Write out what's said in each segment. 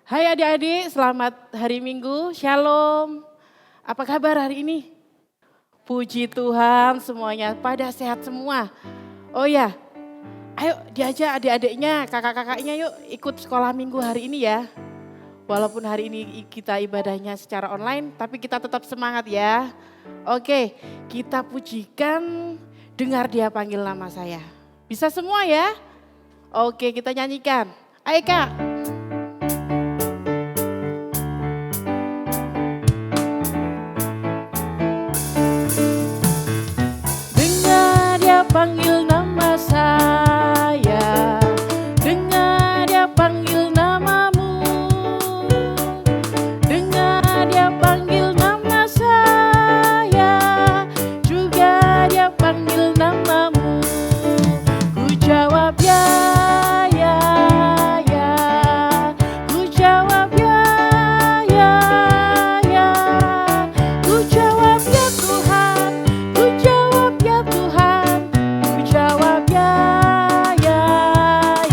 Hai adik-adik, selamat hari Minggu, Shalom. Apa kabar hari ini? Puji Tuhan semuanya pada sehat semua. Oh ya, ayo diajak adik-adiknya, kakak-kakaknya yuk ikut sekolah minggu hari ini ya. Walaupun hari ini kita ibadahnya secara online, tapi kita tetap semangat ya. Oke, kita pujikan, dengar dia panggil nama saya. Bisa semua ya? Oke, kita nyanyikan. Ayo Kak. Dengar dia panggil nama saya, dengar dia panggil namamu, dengar dia panggil nama saya, juga dia panggil namamu. Ku jawab ya, ya, ya, ku jawab ya, ya, ya, ku jawab ya Tuhan, ku jawab ya Tuhan, ku jawab ya, ya,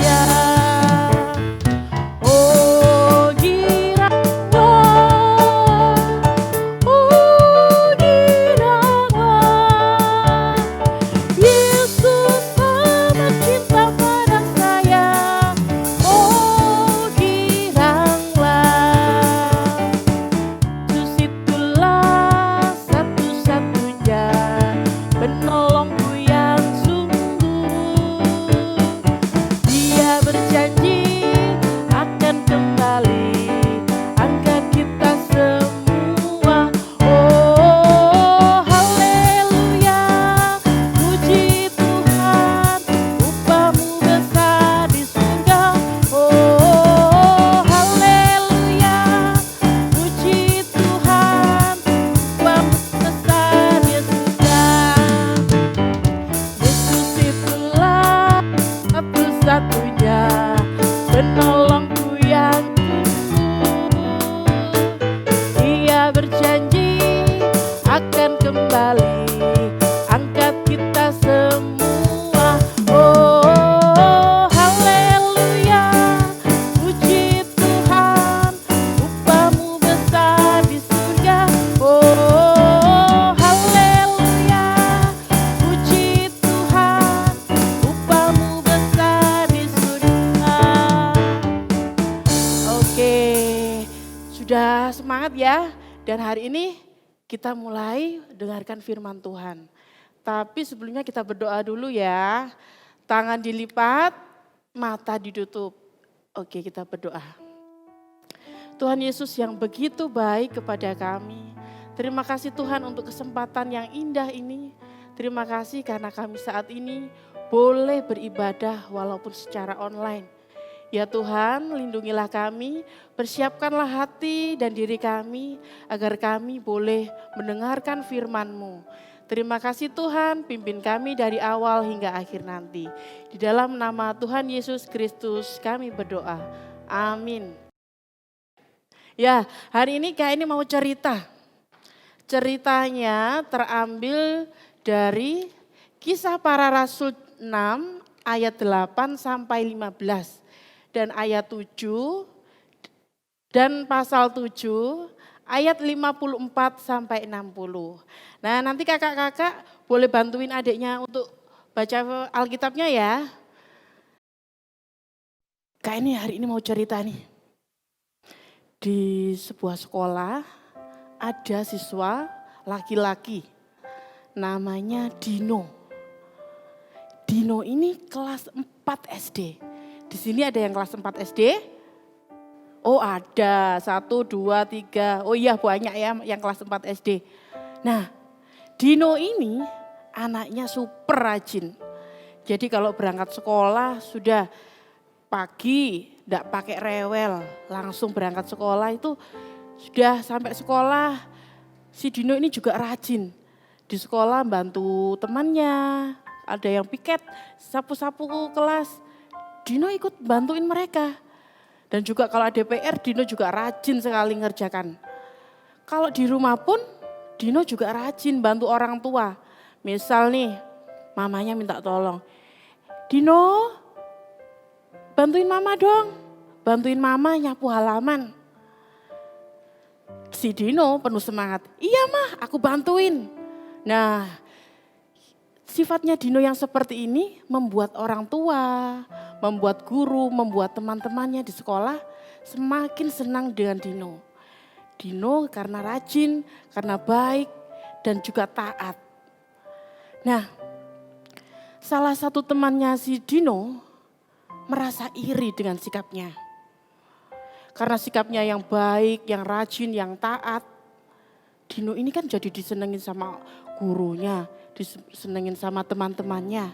ya. Oh girangan, Yesus amat cinta pada saya. Oh giranglah, Yesus itulah satu-satunya penolongku yang sungguh. Dia berjanji akan kembali angkat kita semua. Oh haleluya, puji Tuhan, upamu besar di surga. Oh haleluya, puji Tuhan, upamu besar di surga. Yesus itulah satu-satunya penolongku yang sungguh. Dia berjanji akan kembali angkat kita semua. Oh haleluya, puji Tuhan, upamu besar di surga. Oh haleluya, puji Tuhan, upamu besar di surga. Oke, sudah semangat ya. Dan hari ini kita mulai dengarkan firman Tuhan. Tapi sebelumnya kita berdoa dulu ya. Tangan dilipat, mata ditutup. Oke, kita berdoa. Tuhan Yesus yang begitu baik kepada kami. Terima kasih Tuhan untuk kesempatan yang indah ini. Terima kasih karena kami saat ini boleh beribadah walaupun secara online. Ya Tuhan, lindungilah kami, persiapkanlah hati dan diri kami agar kami boleh mendengarkan firman-Mu. Terima kasih Tuhan, pimpin kami dari awal hingga akhir nanti. Di dalam nama Tuhan Yesus Kristus kami berdoa. Amin. Ya, hari ini Kak ini mau cerita. Ceritanya terambil dari Kisah Para Rasul 6 ayat 8 sampai 15 dan ayat 7 dan pasal 7 ayat 54 sampai 60. Nah, nanti kakak-kakak boleh bantuin adiknya untuk baca Alkitabnya ya. Kak ini hari ini mau cerita nih. Di sebuah sekolah ada siswa laki-laki namanya Dino. Dino ini kelas 4 SD. Di sini ada yang kelas 4 SD? Oh ada, 1, 2, 3. Oh iya banyak ya yang kelas 4 SD. Nah, Dino ini anaknya super rajin. Jadi kalau berangkat sekolah sudah pagi, enggak pakai rewel, langsung berangkat sekolah itu sudah sampai sekolah. Si Dino ini juga rajin. Di sekolah bantu temannya, ada yang piket, sapu-sapu kelas. Dino ikut bantuin mereka. Dan juga kalau ada PR, Dino juga rajin sekali ngerjakan. Kalau di rumah pun, Dino juga rajin bantu orang tua. Misal nih, mamanya minta tolong. Dino, bantuin mama dong. bantuin mama nyapu halaman. Si Dino penuh semangat, iya mah aku bantuin. Nah, sifatnya Dino yang seperti ini membuat orang tua, membuat guru, membuat teman-temannya di sekolah semakin senang dengan Dino. Dino karena rajin, karena baik, dan juga taat. Nah, salah satu temannya si Dino merasa iri dengan sikapnya. Karena sikapnya yang baik, yang rajin, yang taat. Dino ini kan jadi disenengin sama gurunya, disenengin sama teman-temannya.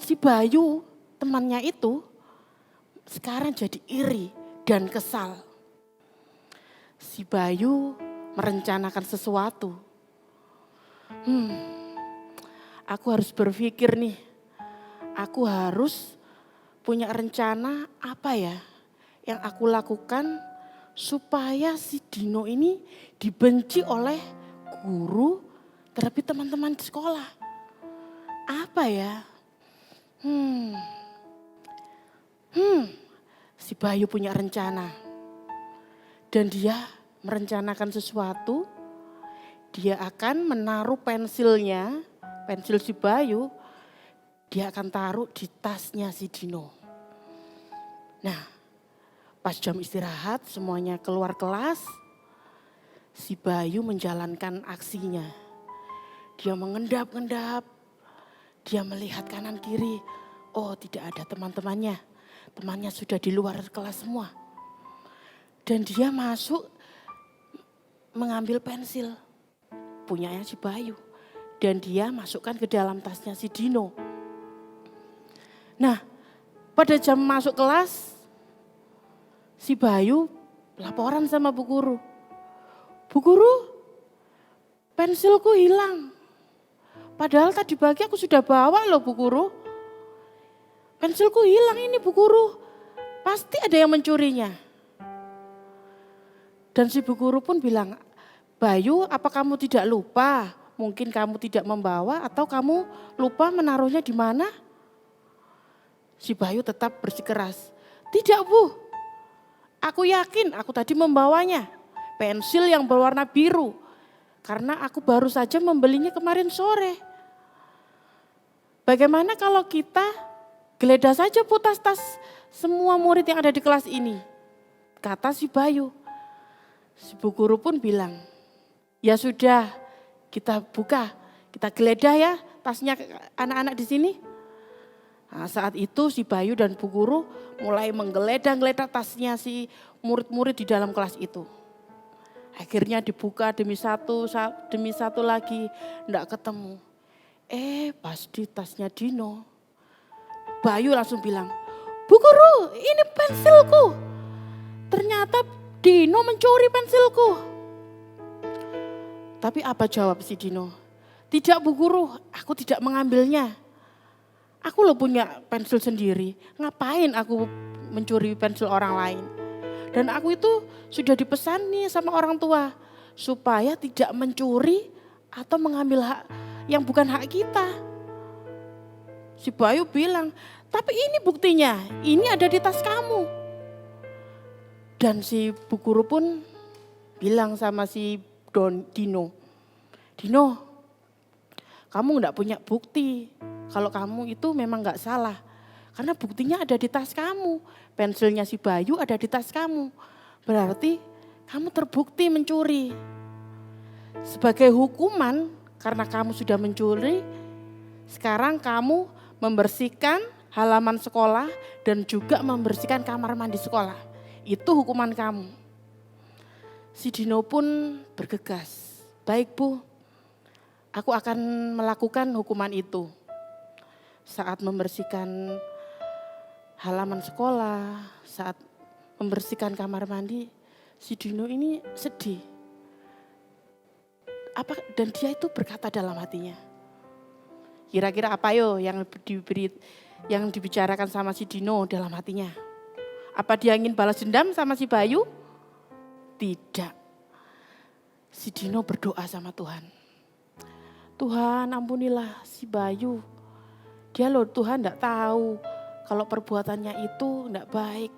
Si Bayu, temannya itu sekarang jadi iri dan kesal. Si Bayu merencanakan sesuatu. Aku harus berpikir nih, aku harus punya rencana apa ya yang aku lakukan supaya si Dino ini dibenci oleh guru, tetapi teman-teman di sekolah. Apa ya? Si Bayu punya rencana. Dan dia merencanakan sesuatu, dia akan menaruh pensilnya, pensil si Bayu, dia akan taruh di tasnya si Dino. Nah, pas jam istirahat semuanya keluar kelas, si Bayu menjalankan aksinya. Dia mengendap-endap, dia melihat kanan kiri, oh tidak ada teman-temannya. Temannya sudah di luar kelas semua. Dan dia masuk mengambil pensil punyanya si Bayu. Dan dia masukkan ke dalam tasnya si Dino. Nah, pada jam masuk kelas, si Bayu laporan sama Bu Guru. Bu Guru, pensilku hilang. Padahal tadi pagi aku sudah bawa loh Bu Guru. Pensilku hilang ini Bu Guru. Pasti ada yang mencurinya. Dan si Bu Guru pun bilang, Bayu apa kamu tidak lupa? Mungkin kamu tidak membawa atau kamu lupa menaruhnya di mana? Si Bayu tetap bersikeras. Tidak Bu, aku yakin aku tadi membawanya. Pensil yang berwarna biru. Karena aku baru saja membelinya kemarin sore. Bagaimana kalau kita geledah saja Bu tas-tas semua murid yang ada di kelas ini? Kata si Bayu. Si Bu Guru pun bilang, ya sudah kita buka, kita geledah ya tasnya anak-anak di sini. Nah, saat itu si Bayu dan Bu Guru mulai menggeledah-geledah tasnya si murid-murid di dalam kelas itu. Akhirnya dibuka demi satu lagi, enggak ketemu. Pas di tasnya Dino, Bayu langsung bilang, Bu Guru ini pensilku. Ternyata Dino mencuri pensilku. Tapi apa jawab si Dino? Tidak Bu Guru, aku tidak mengambilnya. Aku loh punya pensil sendiri, ngapain aku mencuri pensil orang lain. Dan aku itu sudah dipesan nih sama orang tua, supaya tidak mencuri atau mengambil hak yang bukan hak kita. Si Bayu bilang, tapi ini buktinya, ini ada di tas kamu. Dan si Bu Guru pun bilang sama si Dino, Dino, kamu enggak punya bukti kalau kamu itu memang enggak salah. Karena buktinya ada di tas kamu, pensilnya si Bayu ada di tas kamu. Berarti kamu terbukti mencuri. Sebagai hukuman karena kamu sudah mencuri, sekarang kamu membersihkan halaman sekolah dan juga membersihkan kamar mandi sekolah. Itu hukuman kamu. Si Dino pun bergegas. Baik Bu, aku akan melakukan hukuman itu. Saat membersihkan halaman sekolah, saat membersihkan kamar mandi, si Dino ini sedih. Dan dia itu berkata dalam hatinya. Kira-kira apa yo yang dibicarakan sama si Dino dalam hatinya? Apa dia ingin balas dendam sama si Bayu? Tidak. Si Dino berdoa sama Tuhan. Tuhan ampunilah si Bayu. Dia loh Tuhan enggak tahu kalau perbuatannya itu enggak baik.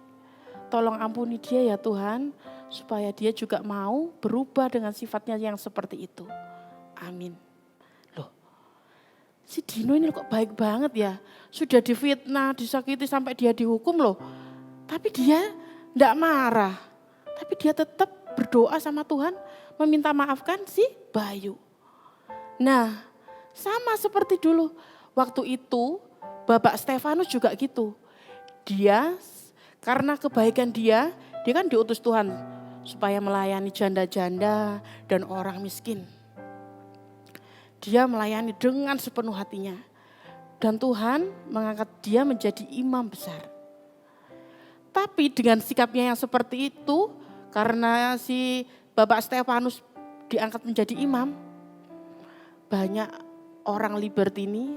Tolong ampuni dia ya Tuhan, supaya dia juga mau berubah dengan sifatnya yang seperti itu. Amin. Loh, si Dino ini kok baik banget ya. Sudah difitnah, disakiti sampai dia dihukum loh. Tapi dia enggak marah. Tapi dia tetap berdoa sama Tuhan, meminta maafkan si Bayu. Nah, sama seperti dulu. Waktu itu Bapak Stefanus juga gitu. Dia karena kebaikan dia kan diutus Tuhan supaya melayani janda-janda dan orang miskin. Dia melayani dengan sepenuh hatinya. Dan Tuhan mengangkat dia menjadi imam besar. Tapi dengan sikapnya yang seperti itu, karena si Bapak Stefanus diangkat menjadi imam, banyak orang libertini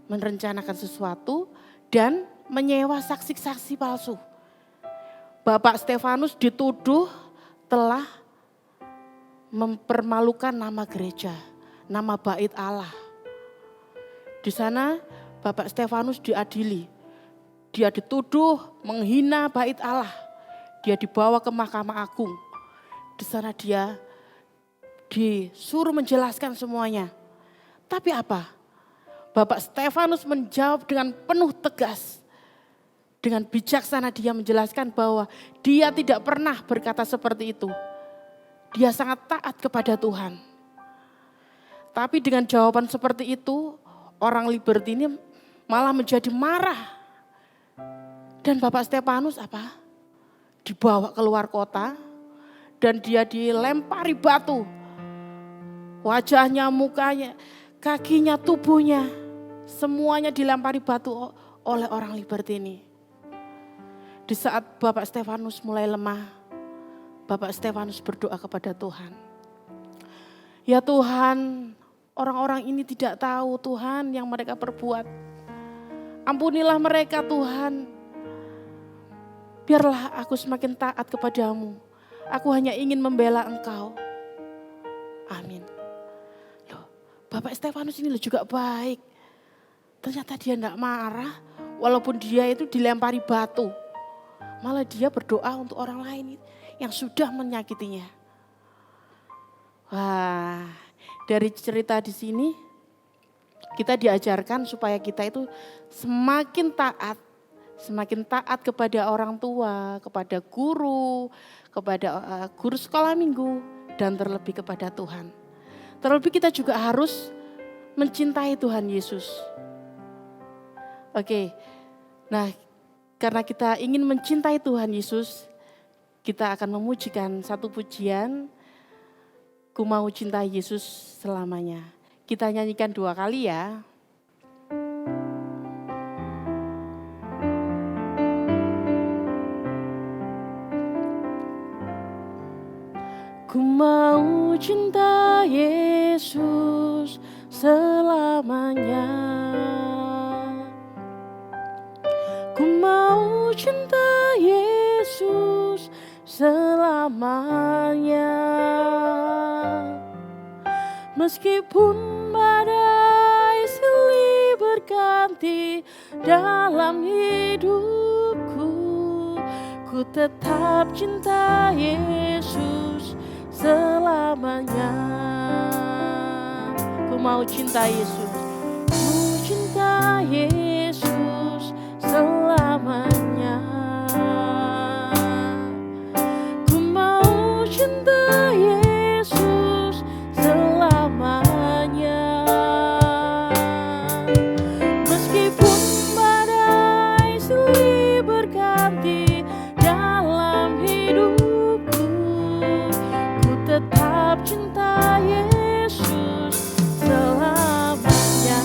merencanakan sesuatu dan menyewa saksi-saksi palsu. Bapak Stefanus dituduh telah mempermalukan nama gereja, nama bait Allah. Di sana Bapak Stefanus diadili. Dia dituduh menghina bait Allah. Dia dibawa ke Mahkamah Agung. Di sana dia disuruh menjelaskan semuanya. Tapi apa? Bapak Stefanus menjawab dengan penuh tegas. Dengan bijaksana dia menjelaskan bahwa dia tidak pernah berkata seperti itu. Dia sangat taat kepada Tuhan. Tapi dengan jawaban seperti itu, orang liberti ini malah menjadi marah. Dan Bapak Stefanus apa? Dibawa keluar kota dan dia dilempari batu. Wajahnya, mukanya, kakinya, tubuhnya, semuanya dilempari batu oleh orang liberti ini. Di saat Bapak Stefanus mulai lemah, Bapak Stefanus berdoa kepada Tuhan. Ya Tuhan, orang-orang ini tidak tahu Tuhan yang mereka perbuat. Ampunilah mereka Tuhan. Biarlah aku semakin taat kepadamu. Aku hanya ingin membela Engkau. Amin. Loh, Bapak Stefanus ini juga baik. Ternyata dia tidak marah walaupun dia itu dilempari batu. Malah dia berdoa untuk orang lain yang sudah menyakitinya. Wah, dari cerita di sini kita diajarkan supaya kita itu semakin taat kepada orang tua, kepada guru, kepada guru sekolah minggu, dan terlebih kepada Tuhan. Terlebih kita juga harus mencintai Tuhan Yesus. Oke, nah karena kita ingin mencintai Tuhan Yesus, kita akan memujikan satu pujian, Ku Mau Cintai Yesus Selamanya. Kita nyanyikan 2 kali ya. Ku mau cinta Yesus selamanya. Ku mau cinta Yesus selamanya. Meskipun badai silih berganti dalam hidupku, ku tetap cinta Yesus selamanya. Ku mau cinta Yesus, ku cinta Yesus selamanya. Ku mau cinta Yesus selamanya. Meskipun badai silih berganti dalam hidupku, ku tetap cinta Yesus selamanya.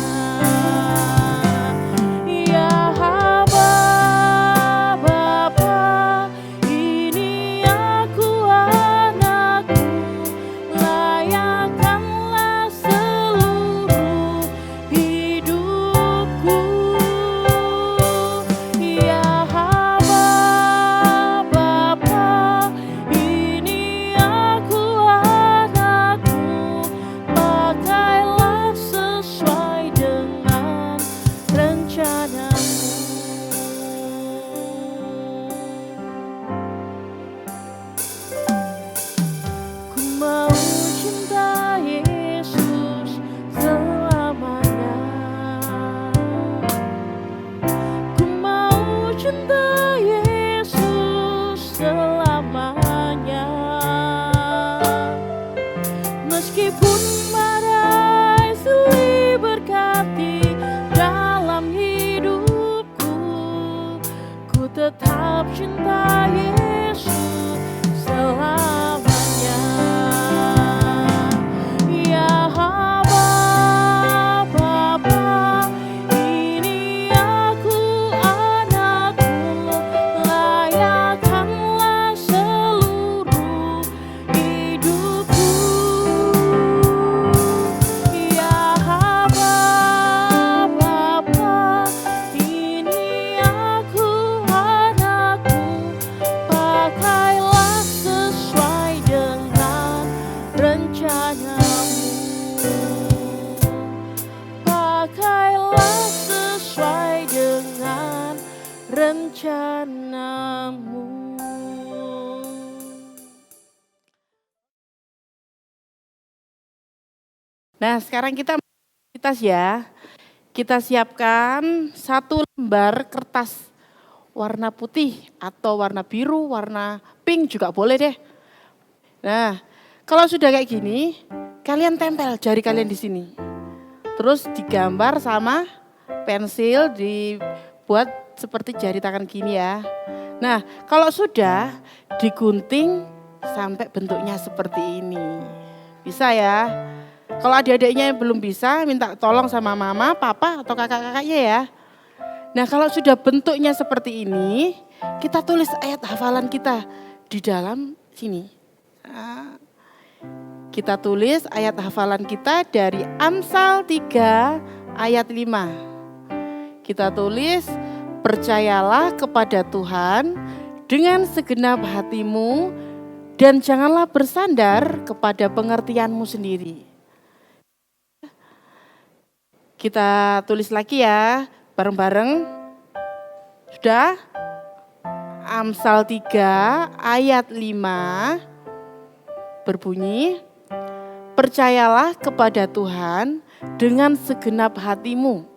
badai silih berganti dalam hidupku, ku tetap cinta Yesus selamanya. Ya Bapa, ini aku anakmu, layakkanlah seluruh hidupku. Ya Bapa, ini aku anakmu, pakailah sesuai dengan rencanamu. Pakailah sesuai dengan rencanamu. Nah, sekarang kita ya. Kita siapkan satu lembar kertas warna putih atau warna biru, warna pink juga boleh deh. Nah, kalau sudah kayak gini, kalian tempel jari kalian di sini. Terus digambar sama pensil, dibuat seperti jari tangan gini ya. Nah, kalau sudah digunting sampai bentuknya seperti ini. Bisa ya. Kalau adik-adiknya yang belum bisa, minta tolong sama mama, papa, atau kakak-kakaknya ya. Nah, kalau sudah bentuknya seperti ini, kita tulis ayat hafalan kita di dalam sini. Nah, kita tulis ayat hafalan kita dari Amsal 3 ayat 5. Kita tulis, percayalah kepada Tuhan dengan segenap hatimu dan janganlah bersandar kepada pengertianmu sendiri. Kita tulis lagi ya, bareng-bareng. Sudah? Amsal 3 ayat 5 berbunyi, percayalah kepada Tuhan dengan segenap hatimu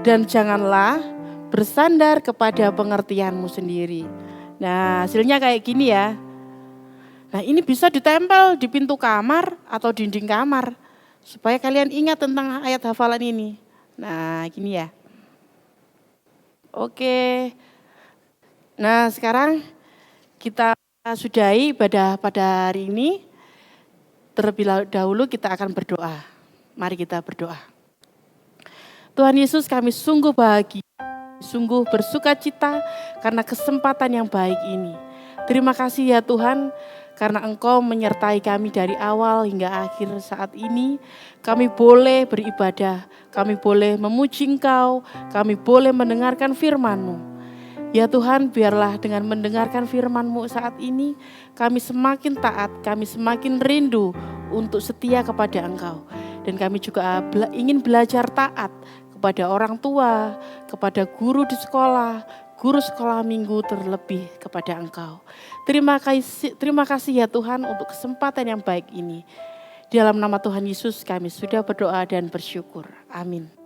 dan janganlah bersandar kepada pengertianmu sendiri. Nah, hasilnya kayak gini ya. Nah, ini bisa ditempel di pintu kamar atau dinding kamar supaya kalian ingat tentang ayat hafalan ini. Nah, gini ya. Oke. Nah, sekarang kita sudahi ibadah pada hari ini. Terlebih dahulu kita akan berdoa. Mari kita berdoa. Tuhan Yesus, kami sungguh bahagia, sungguh bersuka cita karena kesempatan yang baik ini. Terima kasih ya Tuhan, karena Engkau menyertai kami dari awal hingga akhir saat ini. Kami boleh beribadah, kami boleh memuji Engkau, kami boleh mendengarkan firman-Mu. Ya Tuhan, biarlah dengan mendengarkan firman-Mu saat ini, kami semakin taat, kami semakin rindu untuk setia kepada Engkau. Dan kami juga ingin belajar taat kepada orang tua, kepada guru di sekolah, guru sekolah minggu, terlebih kepada Engkau. Terima kasih ya Tuhan untuk kesempatan yang baik ini. Di dalam nama Tuhan Yesus kami sudah berdoa dan bersyukur. Amin.